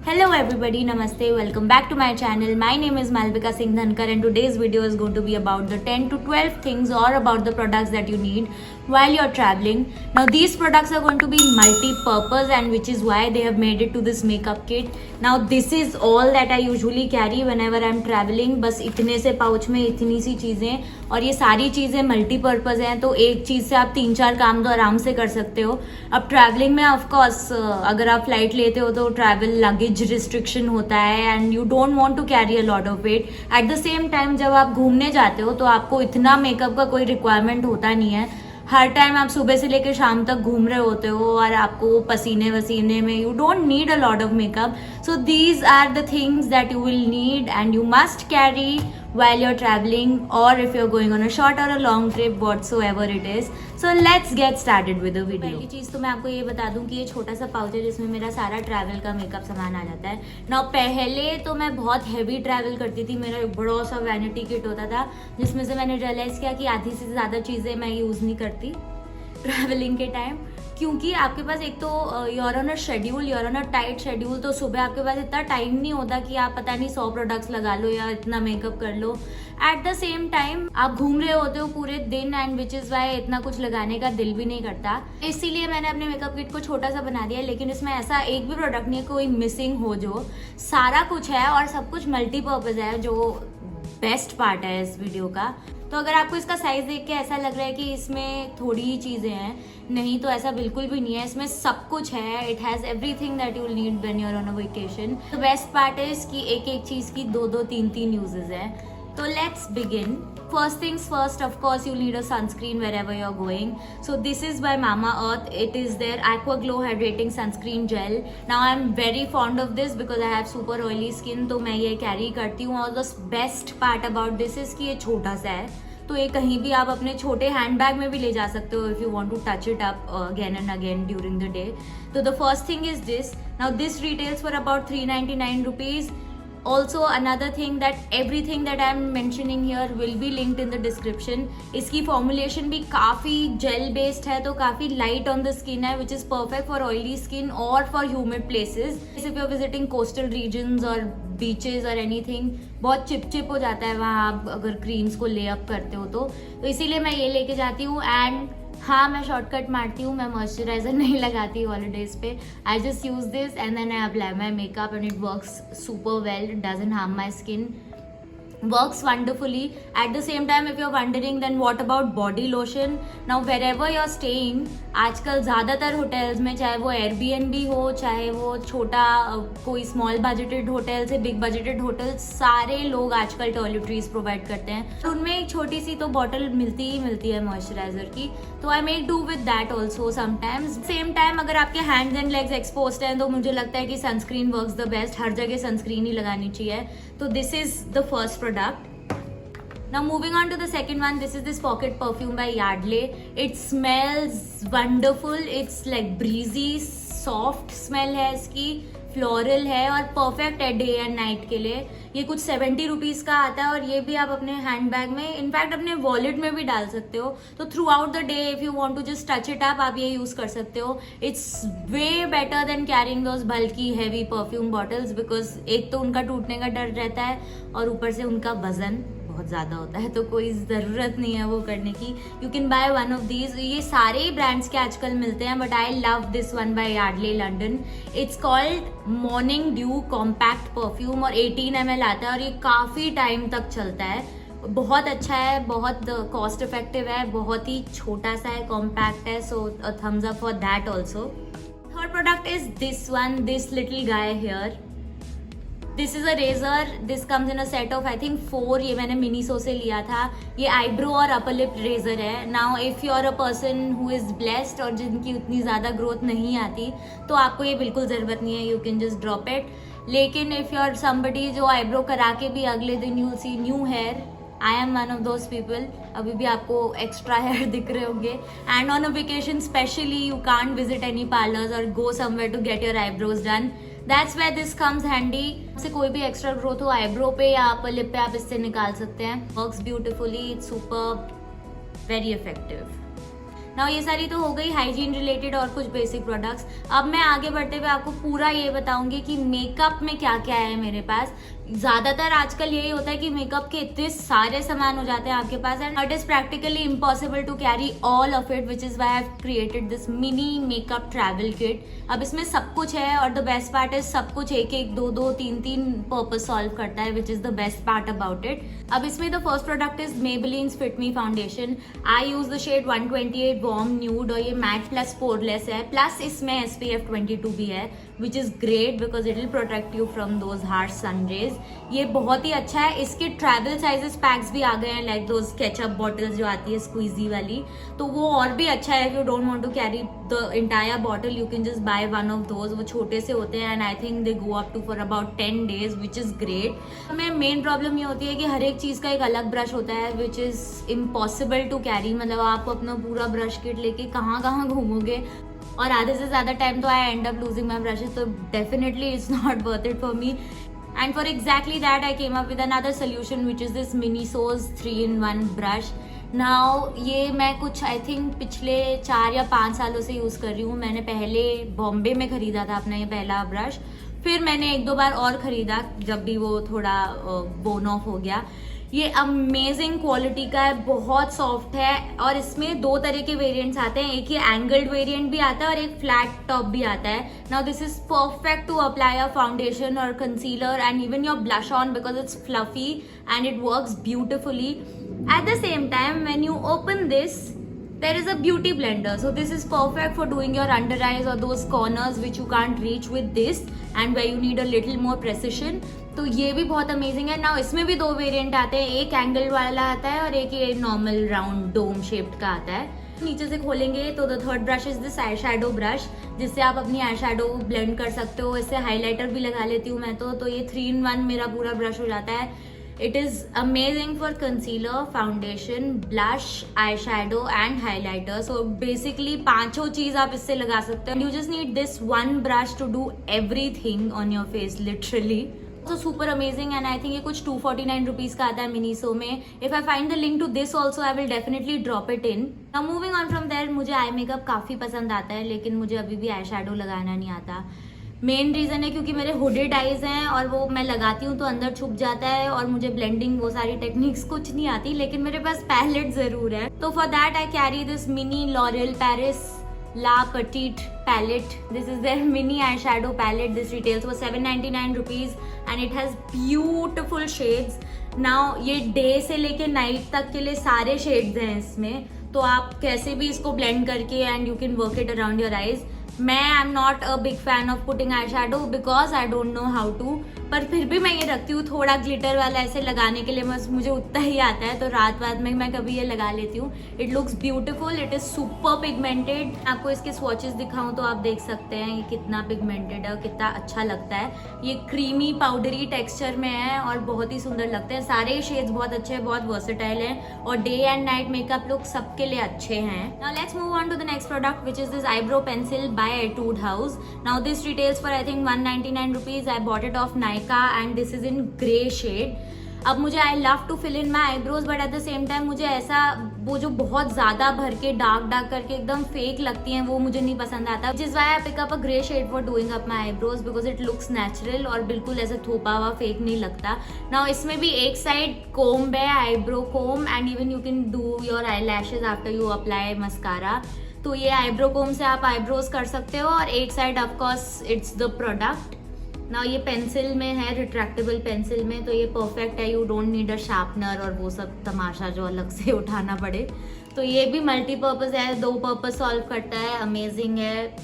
Hello everybody, Namaste, welcome back to my channel. My name is Malvika Singh Dhankar and today's video is going to be about the 10 to 12 things or about the products that you need while you're traveling. Now these products are going to be multi-purpose and which is why they have made it to this makeup kit. Now this is all that I usually carry whenever I'm traveling. बस इतने से pouch में इतनी सी चीज़ें और ये सारी चीज़ें मल्टीपर्पज़ हैं तो एक चीज़ से आप 3-4 काम तो आराम से कर सकते हो. अब ट्रैवलिंग में ऑफकोर्स अगर आप फ्लाइट लेते हो तो ट्रैवल लगेज रिस्ट्रिक्शन होता है and you don't want to carry a lot of weight. At the same time जब आप घूमने जाते हो तो आपको इतना मेकअप का कोई रिक्वायरमेंट होता नहीं है. हर टाइम आप सुबह से लेकर शाम तक घूम रहे होते हो और आपको पसीने वसीने में you don't need a lot of makeup. So these are the things that you will need and you must carry while you're traveling or if you're going on a short or a long trip, whatsoever it is. So let's get started with the video. पहली चीज़ तो मैं आपको ये बता दूं कि ये छोटा सा पाउच है जिसमें मेरा सारा ट्रैवल का मेकअप सामान आ जाता है. ना पहले तो मैं बहुत हैवी ट्रैवल करती थी. मेरा एक बड़ा सा वैनिटी किट होता था जिसमें से मैंने रियलाइज़ किया कि आधी से ज़्यादा चीज़ें मैं यूज़ नहीं करती ट्रैवलिंग के टाइम, क्योंकि आपके पास एक तो you're on a schedule, you're on a tight schedule. तो सुबह आपके पास इतना टाइम नहीं होता कि आप पता नहीं 100 प्रोडक्ट्स लगा लो या इतना मेकअप कर लो. एट द सेम टाइम आप घूम रहे होते हो पूरे दिन एंड विच इज़ वाई इतना कुछ लगाने का दिल भी नहीं करता. इसीलिए मैंने अपने मेकअप किट को छोटा सा बना दिया. लेकिन इसमें ऐसा एक भी प्रोडक्ट नहीं है कोई मिसिंग हो, जो सारा कुछ है और सब कुछ मल्टीपर्पज़ है, जो बेस्ट पार्ट है इस वीडियो का. तो अगर आपको इसका साइज देख के ऐसा लग रहा है कि इसमें थोड़ी ही चीज़ें हैं, नहीं तो ऐसा बिल्कुल भी नहीं है. इसमें सब कुछ है. It has everything that you will need when you are on a vacation. The best part है इसकी एक एक चीज़ की 2-2, 3-3 यूजेस हैं. So let's begin. First things first, of course you need a sunscreen wherever you're going. So this is by Mamaearth. It is their Aqua Glow Hydrating Sunscreen Gel. Now I'm very fond of this because I have super oily skin, तो मैं ये carry करती हूँ. और the best part about this is कि ये छोटा सा है तो ये कहीं भी आप अपने छोटे हैंड बैग में भी ले जा सकते हो if you want to touch it up again and again during the day. So the first thing is this. Now this retails for about 399 rupees. Also another thing that everything that I am mentioning here will be linked in the description. इसकी formulation भी काफ़ी gel based है तो काफ़ी light on the skin है, which is perfect for oily skin or for humid places. If you're visiting coastal regions or beaches or anything, बहुत chip हो जाता है वहाँ आप अगर क्रीम्स को ले अप करते हो तो इसीलिए मैं ये लेके जाती हूँ. एंड हाँ, मैं शॉर्टकट मारती हूँ, मैं मॉइस्चराइजर नहीं लगाती हॉलीडेज पे. I just use this and then I apply my makeup and it works super well. It doesn't harm my skin, works wonderfully. At the same time, if you're wondering then what about body lotion, now wherever you're staying, आजकल ज़्यादातर hotels में, चाहे वो Airbnb हो, चाहे वो छोटा कोई स्मॉल बजटेड होटल से बिग बजटेड होटल, सारे लोग आजकल टॉयलेटरीज प्रोवाइड करते हैं. तो उनमें एक छोटी सी तो बॉटल मिलती ही मिलती है मॉइस्चराइजर की, तो I make do with that also sometimes. Same time अगर आपके हैंड्स एंड लेग्स एक्सपोज्ड हैं तो मुझे लगता है कि सनस्क्रीन वर्क्स द बेस्ट. हर जगह सनस्क्रीन ही लगानी चाहिए. तो this is the first product. Now moving on to the second one, this is this pocket perfume by Yardley. It smells wonderful. It's like breezy, soft smell है इसकी, floral है और perfect है day and night के लिए. ये कुछ 70 rupees का आता है और ये भी आप अपने हैंड बैग में, इनफैक्ट अपने वॉलेट में भी डाल सकते हो. तो throughout the day if you want to just touch it up, आप ये यूज़ कर सकते हो. It's way better than carrying those bulky heavy perfume bottles, because एक तो उनका टूटने का डर रहता है और ऊपर से उनका वजन बहुत ज़्यादा होता है, तो कोई ज़रूरत नहीं है वो करने की. You can buy one of these. ये सारे ही ब्रांड्स के आजकल मिलते हैं but I love this one by Yardley London. It's called morning dew compact perfume और 18 ml आता है और ये काफ़ी टाइम तक चलता है. बहुत अच्छा है, बहुत कॉस्ट इफेक्टिव है, बहुत ही छोटा सा है, कॉम्पैक्ट है. So thumbs up for that also. Third product is this one, this little guy here. This is a razor. This comes in a set of I think 4. ये मैंने मिनीसो से लिया था. ये आईब्रो और अपर लिप रेजर है. Now if you are a person who is blessed और जिनकी उतनी ज़्यादा ग्रोथ नहीं आती तो आपको ये बिल्कुल ज़रूरत नहीं है. You can just drop it. लेकिन इफ़ यू आर समबडी जो आईब्रो करा के भी अगले दिन you see new hair, I am one of those people. अभी भी आपको एक्स्ट्रा हेयर दिख रहे होंगे. And on a vacation specially you can't visit any parlours और go somewhere to get your eyebrows done. That's where this comes handy. से कोई भी एक्स्ट्रा ग्रोथ हो आईब्रो पे या अपर लिप पे आप इससे निकाल सकते हैं. Works beautifully. It's super, very effective. ना ये सारी तो हो गई हाइजीन रिलेटेड और कुछ बेसिक प्रोडक्ट्स। अब मैं आगे बढ़ते हुए आपको पूरा ये बताऊंगी कि मेकअप में क्या क्या है मेरे पास। ज्यादातर आजकल यही होता है कि मेकअप के इतने सारे सामान हो जाते हैं आपके पास and it is practically impossible to carry all of it, which is why I have created this mini makeup travel kit. अब इसमें सब कुछ है और द बेस्ट पार्ट इज सब कुछ एक एक दो दो तीन तीन पर्पस सॉल्व करता है, which is the best part about it. अब इसमें the first product is Maybelline's Fit Me foundation. I use the shade 128 warm nude और ये मैट प्लस पोरलेस है, प्लस इसमें SPF 22 भी है, which is great because it will protect you from those harsh sun rays. ये बहुत ही अच्छा है। इसके ट्रैवल साइजेस पैक्स भी आ गए हैं, लाइक दोज केचअप बॉटल्स जो आती है स्क्वीजी वाली, तो वो और भी अच्छा है। If you don't want to carry the entire bottle you can just buy one of those. वो छोटे से होते हैं and I think they go up to for about 10 days, which is great. हमें मेन प्रॉब्लम ये होती है कि हर एक चीज का एक अलग ब्रश होता है, which is impossible to carry. मतलब आप अपना पूरा ब्रश किट लेके कहाँ कहाँ घूमोगे और आधे से ज्यादा टाइम तो I end up losing my brushes, तो definitely it's not worth it for me. And for exactly that I came up with another solution, which is this Miniso's 3-in-1 brush. Now ये मैं कुछ I think पिछले 4 या 5 सालों से use कर रही हूँ। मैंने पहले बॉम्बे में खरीदा था अपना ये पहला ब्रश, फिर मैंने 1-2 बार और खरीदा जब भी वो थोड़ा बोन ऑफ हो गया। ये अमेजिंग क्वालिटी का है, बहुत सॉफ्ट है और इसमें 2 तरह के वेरिएंट्स आते हैं। एक ये एंगल्ड वेरिएंट भी आता है और एक फ्लैट टॉप भी आता है। Now this is perfect to apply a foundation और concealer and even your blush on because it's fluffy and it works beautifully. At the same time when you open this there is a beauty blender, so this is perfect for doing your under eyes or those corners which you can't reach with this and where you need a little more precision. तो ये भी बहुत amazing है। ना इसमें भी 2 variant आते हैं, एक एंगल वाला आता है और एक ये नॉर्मल राउंड डोम शेप्ड का आता है। नीचे से खोलेंगे तो the third brush is this eye shadow brush, जिससे आप अपनी आई शैडो ब्लेंड कर सकते हो। इससे हाईलाइटर भी लगा लेती हूँ मैं तो ये 3-in-1 मेरा पूरा ब्रश हो जाता है। It is amazing for concealer, foundation, blush, eyeshadow and highlighter. So basically 5 चीज आप इससे लगा सकते हो। You just need this one brush to do everything on your face, literally. So super amazing and I think ये कुछ 249 rupees का आता है Miniso में। If I find the link to this also, I will definitely drop it in. Now moving on from there, मुझे eye makeup काफी पसंद आता है, लेकिन मुझे अभी भी आई शैडो लगाना नहीं आता। मेन रीजन है क्योंकि मेरे हुडेड आईज हैं और वो मैं लगाती हूँ तो अंदर छुप जाता है और मुझे ब्लेंडिंग वो सारी टेक्निक्स कुछ नहीं आती, लेकिन मेरे पास पैलेट जरूर है। तो for that I carry this mini L'Oreal Paris la petite palette. This is their mini eye shadow palette. This retails for 799 rupees and it has beautiful shades. Now ये डे से लेके नाइट तक के लिए सारे शेड्स हैं इसमें, तो आप कैसे भी इसको ब्लेंड करके and you can work it around your eyes. मैं I am not a big fan of putting eyeshadow because I don't know how to, पर फिर भी मैं ये रखती हूँ थोड़ा ग्लिटर वाला ऐसे लगाने के लिए, बस मुझे उतना ही आता है, तो रात में मैं कभी ये लगा लेती हूँ। It looks beautiful, it is super pigmented. आपको इसके स्वॉचेस दिखाऊं तो आप देख सकते हैं ये कितना पिगमेंटेड है, कितना अच्छा लगता है। ये क्रीमी पाउडरी टेक्सचर में है और बहुत ही सुंदर लगते हैं। सारे शेड्स बहुत अच्छे हैं, बहुत वर्सेटाइल हैं और day and night makeup look सबके लिए अच्छे हैं। Now let's move on to the next product which is this eyebrow pencil by Etude House. Now this retails for I think 199 rupees. I bought it off Nykaa and this is in grey shade. अब मुझे I love to fill in my eyebrows but at the same time मुझे ऐसा वो जो बहुत ज्यादा भर के डार्क करके एकदम फेक लगती हैं वो मुझे नहीं पसंद आता, जिस why I pick up a grey shade for doing up my eyebrows because it looks natural और बिल्कुल ऐसे थोपा हुआ फेक नहीं लगता। नाउ इसमें भी एक साइड कोम्ब है, eyebrow comb, and even you can do your eye lashes after you apply mascara. तो ये आईब्रो कोम से आप आईब्रोज कर सकते हो और एक side of course it's the product. ना ये पेंसिल में है, रिट्रैक्टेबल पेंसिल में, तो ये परफेक्ट है। You don't need a sharpener और वो सब तमाशा जो अलग से उठाना पड़े। तो ये भी मल्टीपर्पज है, 2 पर्पज सॉल्व करता है, अमेजिंग है।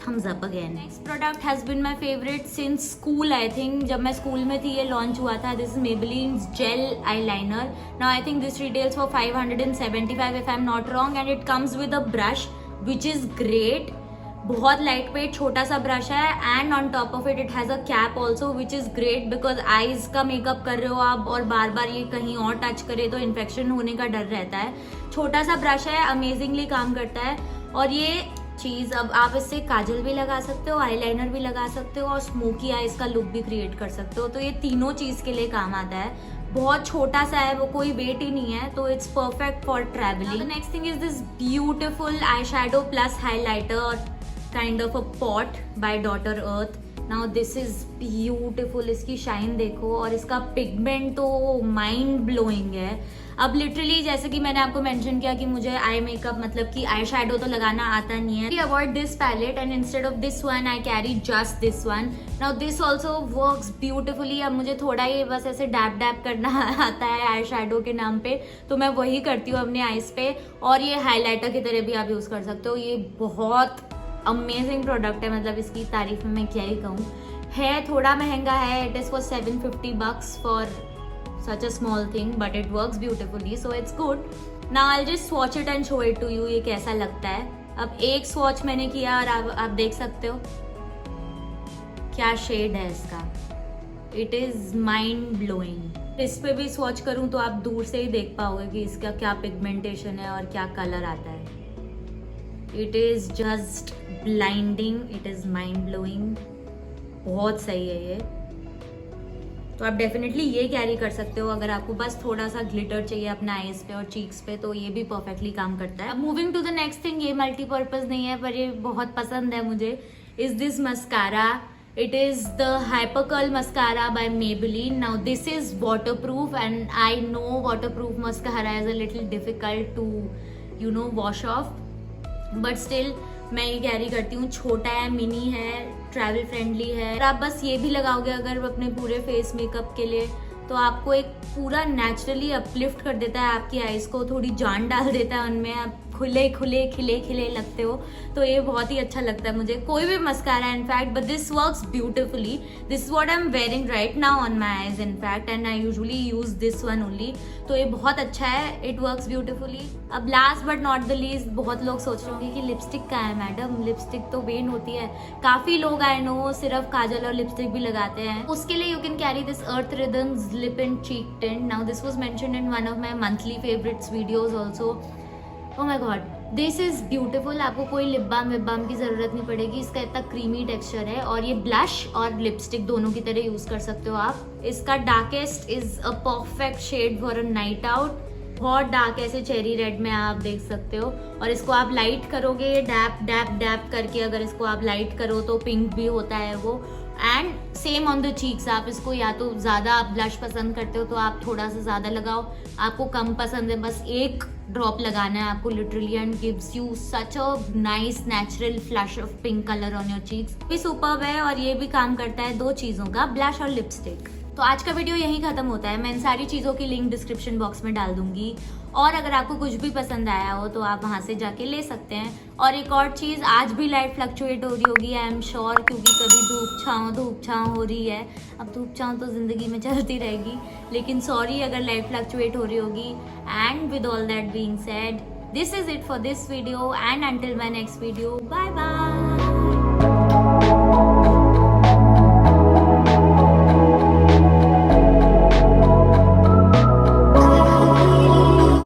thumbs up again. Next product has been my favorite since school I think. जब मैं स्कूल में थी ये लॉन्च हुआ था. This is Maybelline's Gel Eyeliner. Now I think this retails for 575 if I'm not wrong, and it comes with a brush which is great. बहुत light weight छोटा सा ब्रश है and on top of it it has a cap also which is great because eyes का makeup कर रहे हो आप और बार बार ये कहीं और टच करे तो इन्फेक्शन होने का डर रहता है. छोटा सा ब्रश है, अमेजिंगली काम करता है. और ये चीज अब आप इससे काजल भी लगा सकते हो, आईलाइनर भी लगा सकते हो और स्मोकी आईज का लुक भी क्रिएट कर सकते हो. तो ये तीनों चीज के लिए काम आता है. बहुत छोटा सा है, वो कोई वेट ही नहीं है, तो it's perfect for travelling. Next thing is this beautiful eye shadow plus highlighter kind of a pot by Daughter Earth. Now this is beautiful, इसकी शाइन देखो और इसका पिगमेंट तो माइंड ब्लोइंग है। अब लिटरली जैसे कि मैंने आपको मेंशन किया कि मुझे आई मेकअप मतलब कि आई शेडो तो लगाना आता नहीं है, avoid this palette and instead of this one I carry just this one. Now this also works beautifully. अब मुझे थोड़ा ही बस ऐसे डैप डैप करना आता है आई शेडो के नाम पे, तो मैं वही करती हूँ अपने आईज पे, और ये हाईलाइटर की तरह भी आप यूज कर सकते हो। ये बहुत अमेजिंग प्रोडक्ट है, मतलब इसकी तारीफ में मैं क्या ही कहूँ। है थोड़ा महंगा है, it is for $750 for such a small thing, but it works beautifully, so it's good. Now I'll just swatch it and show it to you, ये कैसा लगता है। अब एक स्वॉच मैंने किया और आप देख सकते हो क्या शेड है इसका, इट इज माइंड ब्लोइंग। इस पे भी स्वॉच करूं तो आप दूर से ही देख पाओगे कि इसका क्या पिगमेंटेशन है और क्या कलर आता है। It is just blinding, it is mind blowing, बहुत सही है ये। तो आप डेफिनेटली ये कैरी कर सकते हो अगर आपको बस थोड़ा सा ग्लिटर चाहिए अपना आईज पे और चीक्स पे, तो ये भी परफेक्टली काम करता है। अब moving to the next thing, ये मल्टीपर्पज नहीं है पर ये बहुत पसंद है मुझे, is this mascara. It is the hyper curl mascara by Maybelline. Now this is waterproof and I know waterproof mascara is a little difficult to wash off, but still मैं ये कैरी करती हूँ। छोटा है, मिनी है, travel friendly है। और आप बस ये भी लगाओगे अगर अपने पूरे फेस मेकअप के लिए, तो आपको एक पूरा नेचुरली अपलिफ्ट कर देता है, आपकी आईज को थोड़ी जान डाल देता है उनमें, आप खुले खुले खिले खिले लगते हो, तो ये बहुत ही अच्छा लगता है मुझे। कोई भी mascara in fact, but this works beautifully. This is what I am wearing right now on my eyes in fact, and I usually use this one only, तो ये बहुत अच्छा है, इट वर्क्स ब्यूटिफुली। अब last but not the least, बहुत लोग सोच रहे होंगे कि लिपस्टिक कहाँ है मैडम, लिपस्टिक तो वेन होती है। काफी लोग आई नो सिर्फ काजल और लिपस्टिक भी लगाते हैं, उसके लिए you can carry this earth rhythms lip and cheek tint. Now this was mentioned in one of my monthly favourites videos also. Oh my God, this is beautiful. आपको कोई lip balm whip balm की जरूरत नहीं पड़ेगी, इसका इतना creamy texture है, और ये ब्लश और लिपस्टिक दोनों की तरह यूज कर सकते हो आप। इसका darkest is a perfect shade for a night out, बहुत डार्क ऐसे चेरी रेड में आप देख सकते हो, और इसको आप लाइट करोगे डैप डैप डैप करके, अगर इसको आप लाइट करो तो पिंक भी होता है वो। And same on the cheeks, आप इसको या तो ज़्यादा आप ब्लश पसंद करते हो तो आप थोड़ा सा ज़्यादा लगाओ, आपको कम पसंद है बस एक ड्रॉप लगाना है आपको literally, and gives you such a nice natural flush of pink colour on your cheeks. भी सुपर्ब है, और ये भी काम करता है दो चीज़ों का, ब्लश और लिपस्टिक। तो आज का वीडियो यहीं खत्म होता है। मैं इन सारी चीज़ों की लिंक डिस्क्रिप्शन बॉक्स में डाल दूंगी, और अगर आपको कुछ भी पसंद आया हो तो आप वहाँ से जाके ले सकते हैं। और एक और चीज़, आज भी लाइट फ्लक्चुएट हो रही होगी आई एम श्योर, क्योंकि कभी धूप छाँव हो रही है। अब धूप छाँव तो ज़िंदगी में चलती रहेगी, लेकिन सॉरी अगर लाइट फ्लक्चुएट हो रही होगी। And with all that being said, this is it for this video, and until my next video, bye bye.